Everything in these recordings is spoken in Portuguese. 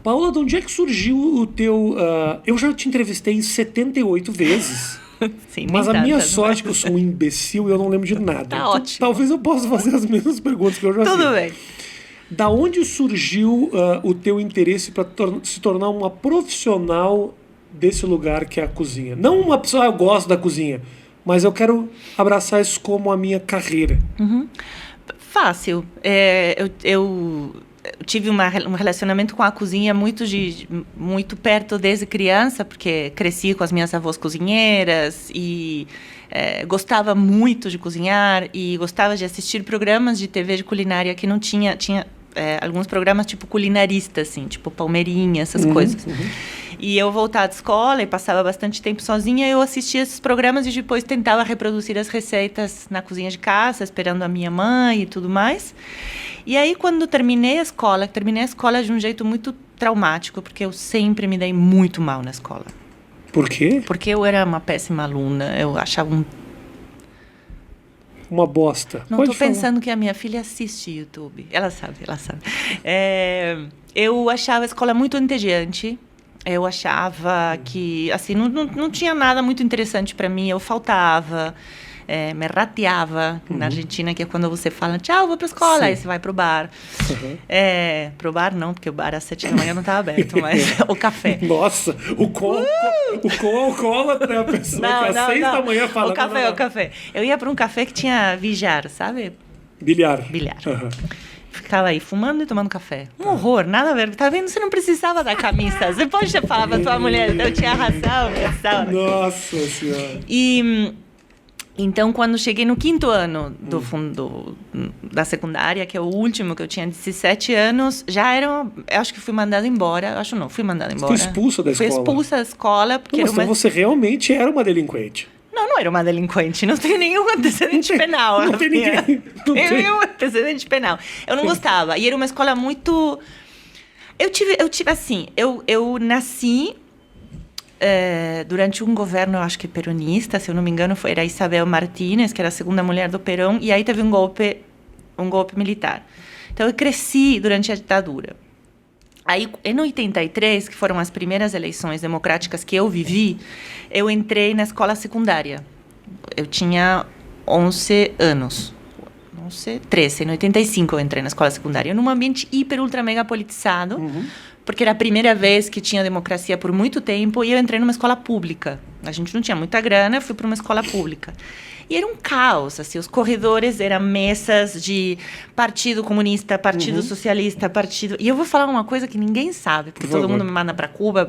Paula, de onde é que surgiu o teu... eu já te entrevistei 78 vezes. Sim, Mas a minha tantas, sorte é que eu sou um imbecil e eu não lembro de nada. Tá Então, ótimo. talvez eu possa fazer as mesmas perguntas que eu já fiz. Tudo bem. Da onde surgiu o teu interesse para se tornar uma profissional desse lugar que é a cozinha? Não uma pessoa, eu gosto da cozinha, mas eu quero abraçar isso como a minha carreira. Fácil. Eu tive um relacionamento com a cozinha muito perto desde criança, porque cresci com as minhas avós cozinheiras e gostava muito de cozinhar e gostava de assistir programas de TV de culinária que não tinha alguns programas tipo culinarista, assim, tipo Palmeirinha, essas coisas. E eu voltava da escola e passava bastante tempo sozinha, eu assistia esses programas e depois tentava reproduzir as receitas na cozinha de casa, esperando a minha mãe e tudo mais. E aí, quando terminei a escola de um jeito muito traumático, porque eu sempre me dei muito mal na escola. Por quê? Porque eu era uma péssima aluna, eu achava uma bosta. Não estou pensando que a minha filha assiste YouTube. Ela sabe. Eu achava a escola muito entediante. Eu achava que, assim, não tinha nada muito interessante para mim. Eu faltava, me rateava. Na Argentina, que é quando você fala, tchau, vou para a escola. Sim. Aí você vai para o bar. Para o bar não, porque o bar às 7 da manhã não estava aberto, mas o café. Nossa, o quão alcoólatra é a pessoa que às 6 da manhã fala... O café. Eu ia para um café que tinha bilhar, sabe? Bilhar. Ficava aí fumando e tomando café. Um horror, nada a ver. Tá vendo? Você não precisava da camisa. Você pode falar pra tua mulher, eu tinha razão. Nossa Senhora. E então, quando cheguei no 5º ano da secundária, que é o último, que eu tinha 17 anos, eu acho que fui mandada embora. Fui mandada embora. Você foi expulsa da escola? Fui expulsa da escola. Porque então você realmente era uma delinquente. Não era uma delinquente. Não tenho nenhum antecedente penal. Não tem ninguém. Não tenho nenhum antecedente penal. Eu não gostava. E era uma escola muito... Eu nasci durante um governo, eu acho que peronista, se eu não me engano, era Isabel Martínez, que era a segunda mulher do Perón, e aí teve um golpe militar. Então, eu cresci durante a ditadura. Aí, em 83, que foram as primeiras eleições democráticas que eu vivi, eu entrei na escola secundária. Eu tinha 11 anos. 13. Em 85 eu entrei na escola secundária. Num ambiente hiper, ultra, mega politizado, porque era a primeira vez que tinha democracia por muito tempo, e eu entrei numa escola pública. A gente não tinha muita grana, eu fui para uma escola pública. E era um caos, assim, os corredores eram mesas de Partido Comunista, Partido Socialista, Partido... E eu vou falar uma coisa que ninguém sabe, porque todo mundo me manda para Cuba,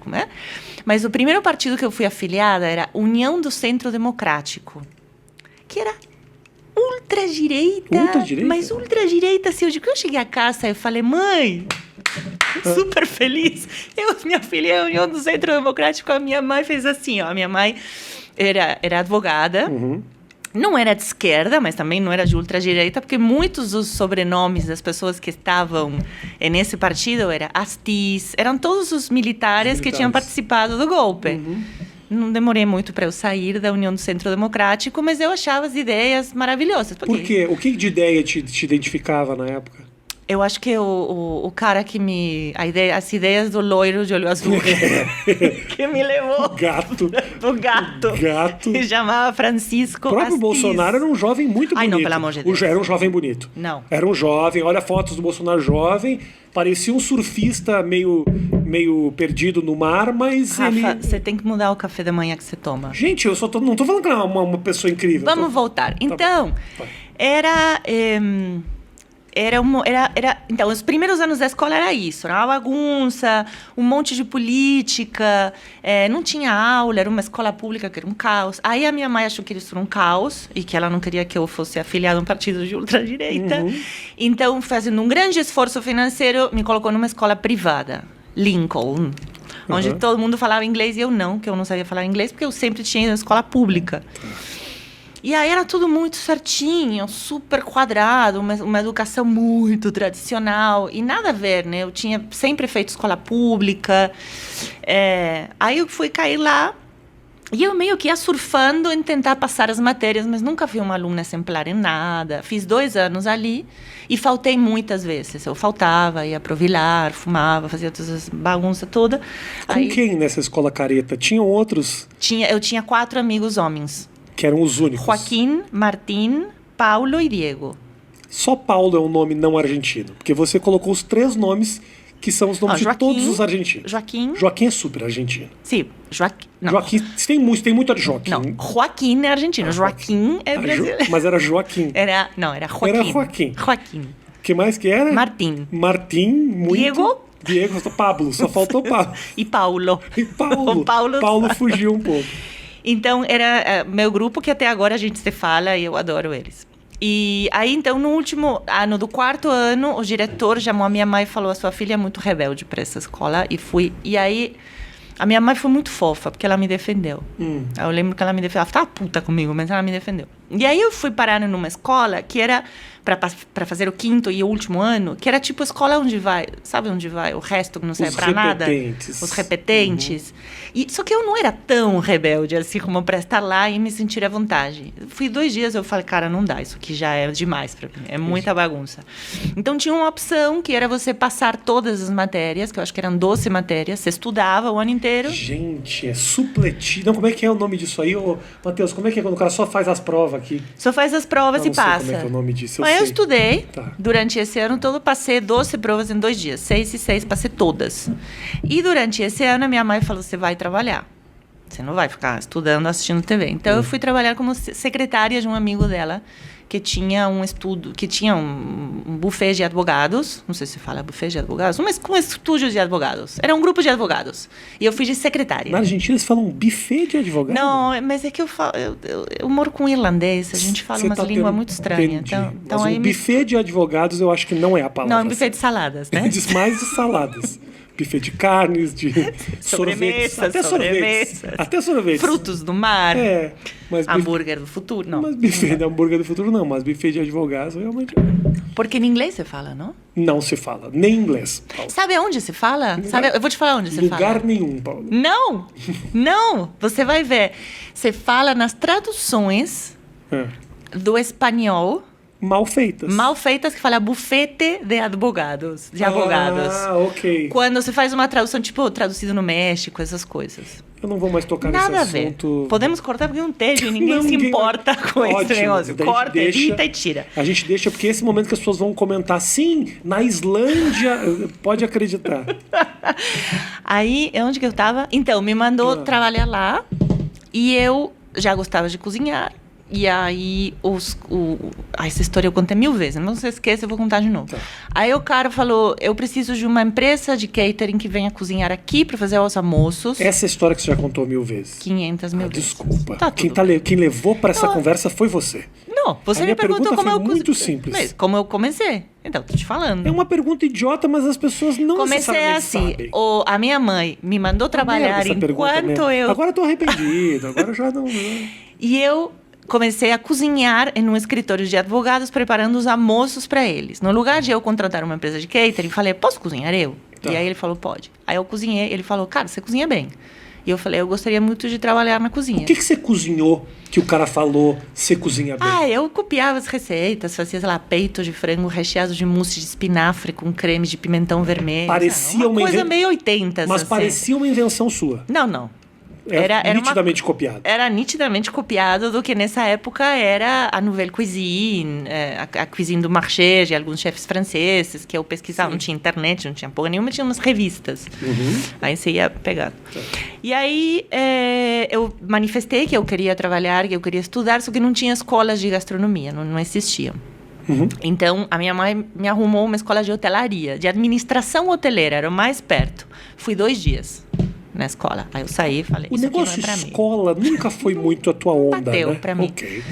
né? Mas o primeiro partido que eu fui afiliada era União do Centro Democrático, que era ultradireita, mas ultradireita, assim, quando eu cheguei a casa, eu falei, mãe... super feliz. Minha filha é a União do Centro Democrático, a minha mãe fez assim, ó, a minha mãe era advogada, não era de esquerda, mas também não era de ultradireita, porque muitos dos sobrenomes das pessoas que estavam nesse partido eram Astiz, eram todos os militares que tinham participado do golpe. Não demorei muito para eu sair da União do Centro Democrático, mas eu achava as ideias maravilhosas. Por quê? O que de ideia te identificava na época? Eu acho que o cara que as ideias do loiro de olho azul que me levou pro gato. Que chamava Francisco O próprio Astiz. Bolsonaro era um jovem muito bonito. Ai, não, pelo amor de Deus. Era um jovem bonito. Não. Era um jovem, olha fotos do Bolsonaro jovem, parecia um surfista meio perdido no mar, mas Rafa, você tem que mudar o café da manhã que você toma. Gente, eu não tô falando que é uma pessoa incrível. Vamos voltar. Então, então, os primeiros anos da escola era isso, era uma bagunça, um monte de política, não tinha aula, era uma escola pública que era um caos. Aí a minha mãe achou que isso era um caos e que ela não queria que eu fosse afiliada a um partido de ultradireita. Então, fazendo um grande esforço financeiro, me colocou numa escola privada, Lincoln, onde todo mundo falava inglês e eu não, que eu não sabia falar inglês, porque eu sempre tinha ido na escola pública. E aí era tudo muito certinho, super quadrado, uma educação muito tradicional. E nada a ver, né? Eu tinha sempre feito escola pública. Aí eu fui cair lá E eu meio que ia surfando em tentar passar as matérias, mas nunca fui uma aluna exemplar em nada. Fiz 2 anos ali e faltei muitas vezes. Eu faltava, ia pro Vilar, fumava, fazia todas as bagunças toda. Com quem nessa escola careta? Tinham outros? Eu tinha 4 amigos homens. Que eram os únicos? Joaquim, Martim, Paulo e Diego. Só Paulo é um nome não argentino. Porque você colocou os 3 nomes que são os nomes de todos os argentinos. Joaquim é super argentino. Sim, Joaquim. Não. Joaquim, tem muito de Joaquim. Não, Joaquim é argentino. Joaquim é brasileiro. Mas era Joaquim. Era Joaquim. Era Joaquim. Joaquim. O que mais que era? Martim. Muito. Diego, Pablo. Só faltou Pablo. E Paulo. O Paulo fugiu um pouco. Então, era meu grupo que até agora a gente se fala e eu adoro eles. E aí, então, no último ano do 4º ano, o diretor chamou a minha mãe e falou: a sua filha é muito rebelde para essa escola. E fui. E aí, a minha mãe foi muito fofa, porque ela me defendeu. Eu lembro que ela me defendeu. Ela estava puta comigo, mas ela me defendeu. E aí, eu fui parar numa escola que era para fazer o 5º e o último ano, que era tipo a escola onde vai, sabe onde vai o resto que não serve para nada? Os repetentes. E, só que eu não era tão rebelde assim como para estar lá e me sentir à vontade. Fui 2 dias, eu falei, cara, não dá, isso aqui já é demais para mim, é muita bagunça. Então tinha uma opção que era você passar todas as matérias, que eu acho que eram 12 matérias, você estudava o ano inteiro. Gente, é supletivo. Não, como é que é o nome disso aí, ô, Matheus? Como é que é quando o cara só faz as provas aqui? Só faz as provas e passa. Como é que é o nome disso? Mas eu estudei durante esse ano todo, passei 12 provas em 2 dias. 6 e 6, passei todas. E durante esse ano, a minha mãe falou, você vai trabalhar. Você não vai ficar estudando, assistindo TV. Então, eu fui trabalhar como secretária de um amigo dela, que tinha um buffet de advogados. Não sei se fala buffet de advogados, mas com estúdio de advogados. Era um grupo de advogados. E eu fui de secretária. Na Argentina, eles falam buffet de advogados? Não, mas é que eu moro com irlandês. A gente fala umas línguas muito estranhas. Então, mas aí buffet de advogados, eu acho que não é a palavra. Não, é um buffet de saladas, né? Diz mais de saladas. Buffet de carnes, de sorvetes. Até sorvetes. Frutos do mar. Mas hambúrguer do futuro, não. Mas buffet de hambúrguer do futuro, não. Mas buffet de advogados, realmente... Porque em inglês você fala, não? Não se fala. Nem em inglês, Paulo. Sabe aonde se fala? Eu vou te falar onde se fala. Lugar nenhum, Paulo. Não! Não! Você vai ver. Você fala nas traduções do espanhol... Mal feitas, que fala bufete de advogados. Ah, ok. Quando você faz uma tradução, tipo, traduzido no México, essas coisas. Eu não vou mais tocar Nada nesse assunto. A ver. Podemos cortar porque não teve, ninguém se importa com esse negócio. Corta, edita e tira. A gente deixa, porque esse momento que as pessoas vão comentar, sim, na Islândia, pode acreditar. Aí, onde que eu tava? Então, me mandou trabalhar lá e eu já gostava de cozinhar. E aí, essa história eu contei 1000 vezes, mas não se esqueça, eu vou contar de novo. Tá. Aí o cara falou, eu preciso de uma empresa de catering que venha cozinhar aqui para fazer os almoços. Essa história que você já contou 1000 vezes. 500 mil vezes. Desculpa. Tá, quem levou para essa conversa foi você. Não, você me perguntou como eu comecei. Muito simples. Mas como eu comecei. Então, tô te falando. É uma pergunta idiota, mas as pessoas não necessariamente sabem. A minha mãe me mandou trabalhar enquanto eu... Agora eu tô arrependido, agora eu já não... E eu... comecei a cozinhar em um escritório de advogados, preparando os almoços para eles. No lugar de eu contratar uma empresa de catering, falei, posso cozinhar eu? Tá. E aí ele falou, pode. Aí eu cozinhei, ele falou, cara, você cozinha bem. E eu falei, eu gostaria muito de trabalhar na cozinha. O que você cozinhou que o cara falou, você cozinha bem? Eu copiava as receitas, fazia, sei lá, peito de frango recheado de mousse de espinafre com creme de pimentão vermelho. Parecia uma coisa meio 80. Mas assim. Parecia uma invenção sua. Não. Era nitidamente copiado. Era nitidamente copiado do que nessa época era a Nouvelle Cuisine, a cuisine do marché de alguns chefes franceses, que eu pesquisava. Sim. Não tinha internet, não tinha porra nenhuma, tinha umas revistas. Aí você ia pegando. E aí eu manifestei que eu queria trabalhar, que eu queria estudar, só que não tinha escolas de gastronomia, não existiam. Então, a minha mãe me arrumou uma escola de hotelaria, de administração hoteleira, era o mais perto. Fui 2 dias na escola. Aí eu saí e falei, o isso negócio aqui não é pra escola mim. Nunca foi muito a tua onda, bateu, né? Pra mim. Okay.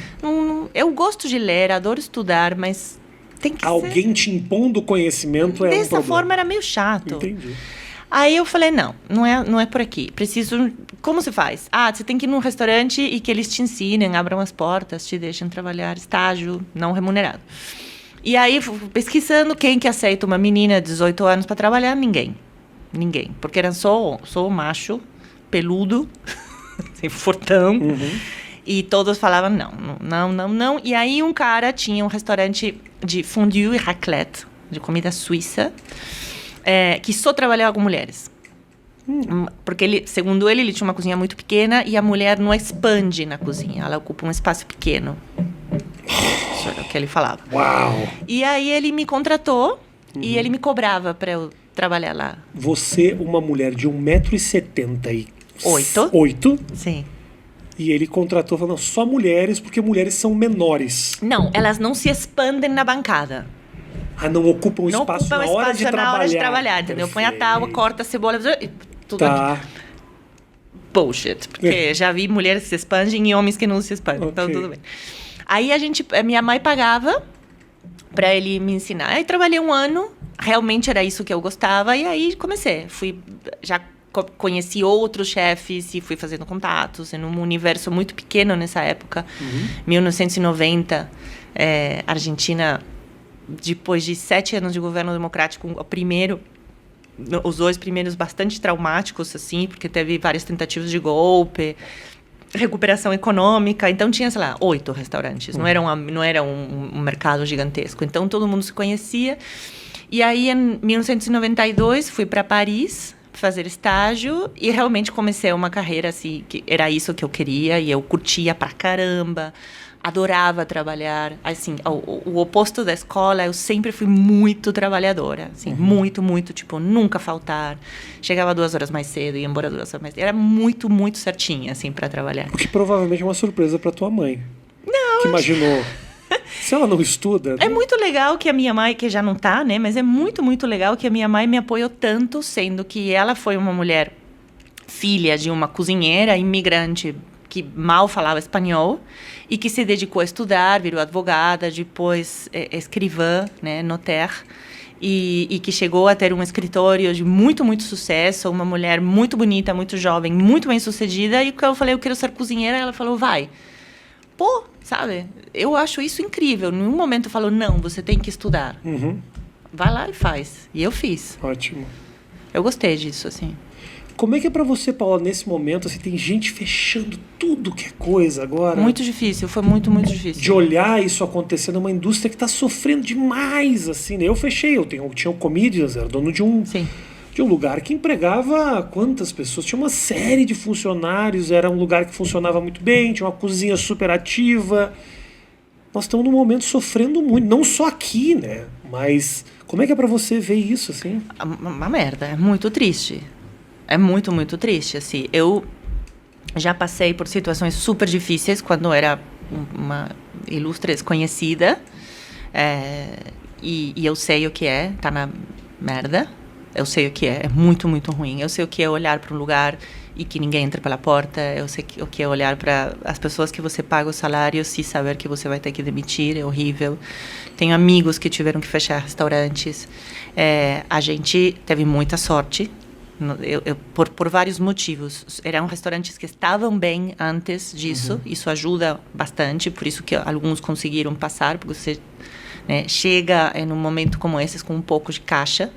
Eu gosto de ler, adoro estudar, mas tem que alguém ser... te impondo conhecimento é um problema. Dessa forma era meio chato. Entendi. Aí eu falei, não é por aqui. Preciso... Como se faz? Você tem que ir num restaurante e que eles te ensinem, abram as portas, te deixem trabalhar, estágio não remunerado. E aí, pesquisando quem que aceita uma menina de 18 anos para trabalhar, ninguém. Porque era só macho, peludo, assim, fortão. E todos falavam não. E aí um cara tinha um restaurante de fondue e raclette, de comida suíça, que só trabalhava com mulheres. Porque ele, segundo ele tinha uma cozinha muito pequena e a mulher não expande na cozinha, ela ocupa um espaço pequeno. Isso era o que ele falava. Uau! E aí ele me contratou e ele me cobrava para eu trabalhar lá. Você, uma mulher de 1,78 m. Sim. E ele contratou, falando, só mulheres, porque mulheres são menores. Não, elas não se expandem na bancada. Não ocupam espaço na hora de trabalhar. Na hora de trabalhar, entendeu? Põe a tábua, corta a cebola, tudo aqui. Bullshit. Porque já vi mulheres que se expandem e homens que não se expandem. Então, tudo bem. Aí minha mãe pagava para ele me ensinar. Aí trabalhei um ano, realmente era isso que eu gostava, e aí comecei. Já conheci outros chefes e fui fazendo contatos em um universo muito pequeno nessa época. 1990, Argentina, depois de 7 anos de governo democrático, os 2 primeiros bastante traumáticos, assim, porque teve várias tentativas de golpe, recuperação econômica, então tinha, sei lá, 8 restaurantes, não era um mercado gigantesco, então todo mundo se conhecia. E aí, em 1992, fui para Paris fazer estágio e realmente comecei uma carreira, assim, que era isso que eu queria e eu curtia pra caramba, adorava trabalhar, assim, o oposto da escola, eu sempre fui muito trabalhadora, assim, muito, tipo, nunca faltar, chegava 2 horas mais cedo, ia embora 2 horas mais cedo, era muito, muito certinha, assim, para trabalhar. O que provavelmente é uma surpresa para tua mãe. Não. Que imaginou, se ela não estuda... É muito legal que a minha mãe, que já não tá, né, mas é muito, muito legal que a minha mãe me apoiou tanto, sendo que ela foi uma mulher, filha de uma cozinheira imigrante, que mal falava espanhol e que se dedicou a estudar, virou advogada, depois escrivã, né, notaire, e que chegou a ter um escritório de muito, muito sucesso, uma mulher muito bonita, muito jovem, muito bem-sucedida, e quando eu falei, eu quero ser cozinheira, ela falou, vai. Pô, sabe, eu acho isso incrível. Em nenhum momento eu falo, não, você tem que estudar. Vai lá e faz. E eu fiz. Ótimo. Eu gostei disso, assim. Como é que é pra você, Paula, nesse momento, assim, tem gente fechando tudo que é coisa agora? Muito difícil, foi muito, muito difícil. De olhar isso acontecendo, é uma indústria que tá sofrendo demais, assim, né? Eu fechei, eu tinha um Comedians, era dono de um lugar que empregava quantas pessoas? Tinha uma série de funcionários, era um lugar que funcionava muito bem, tinha uma cozinha super ativa. Nós estamos num momento sofrendo muito, não só aqui, né? Mas como é que é pra você ver isso, assim? Uma merda, é muito triste. É muito, muito triste, assim. Eu já passei por situações super difíceis quando era uma ilustre desconhecida. E eu sei o que é, tá na merda. Eu sei o que é muito, muito ruim. Eu sei o que é olhar para um lugar e que ninguém entra pela porta. Eu sei o que é olhar para as pessoas que você paga o salário e saber que você vai ter que demitir. É horrível. Tenho amigos que tiveram que fechar restaurantes. A gente teve muita sorte. Por vários motivos. Eram restaurantes que estavam bem antes disso. Isso ajuda bastante. Por isso que alguns conseguiram passar. Porque você, né, chega em um momento como esse com um pouco de caixa.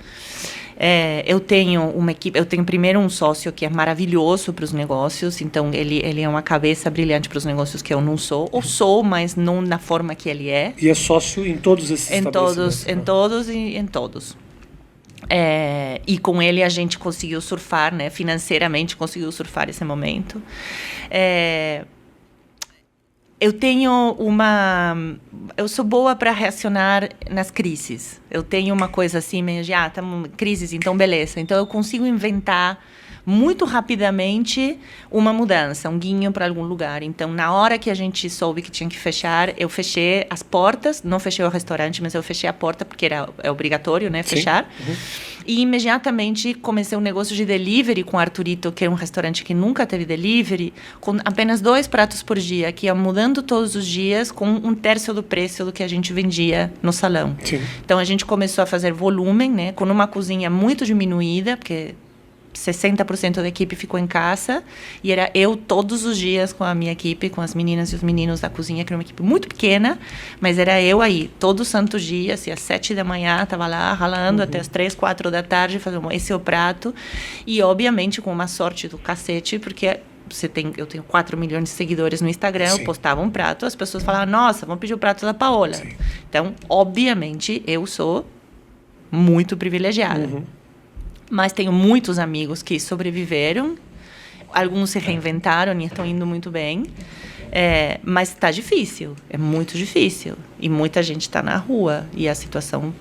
Eu tenho uma equipe. Eu tenho primeiro um sócio que é maravilhoso para os negócios. Então, ele é uma cabeça brilhante para os negócios que eu não sou. Ou sou, mas não na forma que ele é. E é sócio em todos esses estabelecimentos? Em todos. E com ele a gente conseguiu surfar, né? Financeiramente conseguiu surfar esse momento. Eu sou boa para reacionar nas crises. Eu tenho uma coisa assim, meio de, estamos em crises, então beleza. Então eu consigo inventar muito rapidamente uma mudança, um guinho para algum lugar. Então, na hora que a gente soube que tinha que fechar, eu fechei as portas, não fechei o restaurante, mas eu fechei a porta porque é obrigatório, né, fechar. E imediatamente comecei um negócio de delivery com o Arturito, que é um restaurante que nunca teve delivery, com apenas 2 pratos por dia, que ia mudando todos os dias com 1/3 do preço do que a gente vendia no salão. Sim. Então, a gente começou a fazer volume, né, com uma cozinha muito diminuída, porque 60% da equipe ficou em casa e era eu todos os dias com a minha equipe, com as meninas e os meninos da cozinha, que era uma equipe muito pequena, mas era eu aí, todo santo dia, assim, às 7 da manhã, estava lá ralando até as 3, 4 da tarde, fazendo esse é o prato, e obviamente com uma sorte do cacete, porque eu tenho 4 milhões de seguidores no Instagram, Sim. eu postava um prato, as pessoas falavam, nossa, vamos pedir o prato da Paola. Sim. Então, obviamente, eu sou muito privilegiada. Mas tenho muitos amigos que sobreviveram, alguns se reinventaram e estão indo muito bem. Mas está difícil, é muito difícil. E muita gente está na rua e a situação